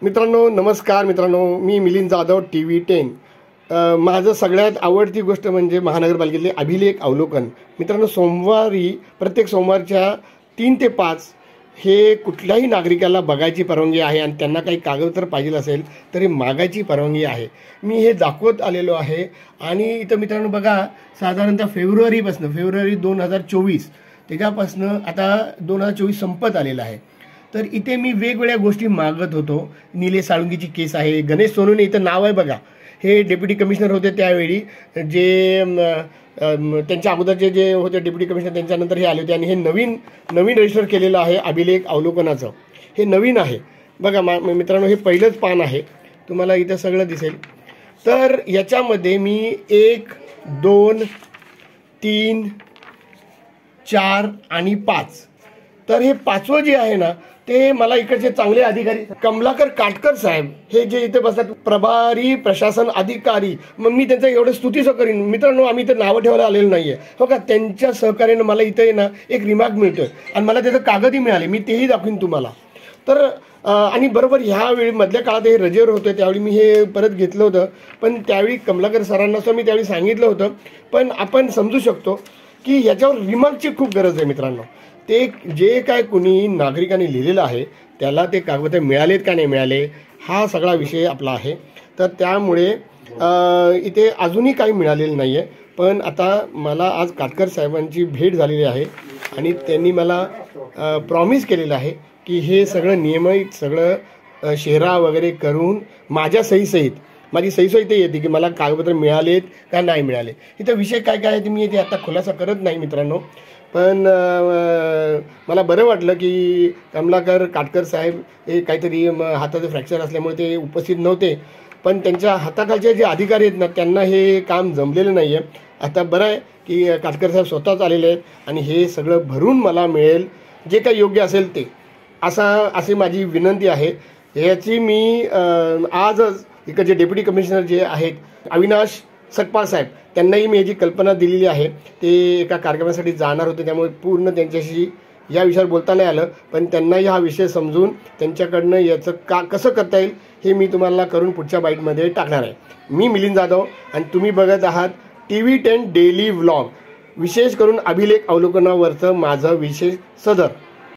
मित्रांनो नमस्कार मित्रांनो, मी मिलिंद जाधव TV10। माझं सगळ्यात आवडती गोष्ट म्हणजे महानगरपालिकेतले अभिलेख अवलोकन। मित्रांनो प्रत्येक सोमवारच्या 3 ते 5 हे कुठल्याही नागरिकाला बघायची परवानगी आहे आणि त्यांना काही कागदपत्र पाहिजे असेल तरी मागायची परवानगी आहे। मी हे दाखवत आलेलो आहे आणि इथं मित्रांनो बघा, साधारणतः फेब्रुवारी 2024 त्याच्यापासून आता 2024 संपत आलेला आहे। तर इथे मी वेगवेगळ्या गोष्टी मागत होतो। निलेश साळुंकीची केस आहे, गणेश सोनवणे इथं नाव आहे बघा, हे डेप्युटी कमिशनर होते त्यावेळी, जे त्यांच्या अगोदरचे जे होते डेप्युटी कमिशनर त्यांच्यानंतर हे आले होते आणि हे नवीन रजिस्टर केलेलं आहे अभिलेख अवलोकनाचं। हे नवीन आहे बघा मित्रांनो, हे पहिलंच पान आहे, तुम्हाला इथं सगळं दिसेल। तर याच्यामध्ये मी 1, 2, 3, 4 आणि 5, तर हे 5वं जे आहे ना ते मला इकडचे चांगले अधिकारी कमलाकर काटकर साहेब हे जे इथे बसतात, प्रभारी प्रशासन अधिकारी, मग मी त्यांचं एवढं स्तुतीचं करीन मित्रांनो। आम्ही इथं नावं ठेवायला आलेलं नाहीये हो का, त्यांच्या सहकार्यानं मला इथे ना एक रिमार्क मिळतोय आणि मला त्याचं कागदही मिळाले, मी तेही दाखवीन तुम्हाला। तर आणि बरोबर ह्यावेळी मधल्या काळात हे रजेवर होते त्यावेळी मी हे परत घेतलं होतं, पण त्यावेळी कमलाकर सरांना सुद्धा मी त्यावेळी सांगितलं होतं। पण आपण समजू शकतो की ह्याच्यावर रिमार्कची खूप गरज आहे मित्रांनो। ते जे काय कुणी नागरिकांनी लिहिलेलं आहे त्याला ते कागदपत्र मिळालेत का नाही मिळाले हा सगळा विषय आपला आहे। तर त्यामुळे इथे अजूनही काही मिळालेलं नाही आहे, पण आता मला आज काटकर साहेबांची भेट झालेली आहे आणि त्यांनी मला प्रॉमिस केलेलं आहे की हे सगळं नियमित सगळं शेरा वगैरे करून माझ्या सहीसहित, माझी सहीसहित येते की मला कागदपत्र मिळालेत का नाही मिळाले। इथं विषय काय काय आहे ते मी इथे आता खुलासा करत नाही मित्रांनो, पण मला बरं वाटलं की कमलाकर काटकर साहेब हे काहीतरी हाताचं फ्रॅक्चर असल्यामुळे ते उपस्थित नव्हते, पण त्यांच्या हाताखालचे जे अधिकारी आहेत ना त्यांना हे काम जमलेलं नाही आहे। आता बरं आहे की काटकर साहेब स्वतःच आलेले आहेत आणि हे सगळं भरून मला मिळेल जे काही योग्य असेल ते, अशी माझी विनंती आहे। याची मी आजच इकडचे डेप्युटी कमिशनर जे आहेत अविनाश सकपाळ साहेब त्यांनाही मी याची कल्पना दिलेली आहे। ते एका कार्यक्रमासाठी जाणार होते त्यामुळे पूर्ण त्यांच्याशी या विषयावर बोलता नाही आलं, पण त्यांनाही हा विषय समजून त्यांच्याकडनं याचं कसं करता येईल हे मी तुम्हाला करून पुढच्या बाईटमध्ये टाकणार आहे। मी मिलिंद जाधव आणि तुम्ही बघत आहात TV10 डेली व्लॉग, विशेष करून अभिलेख अवलोकनावरचं माझं विशेष सदर।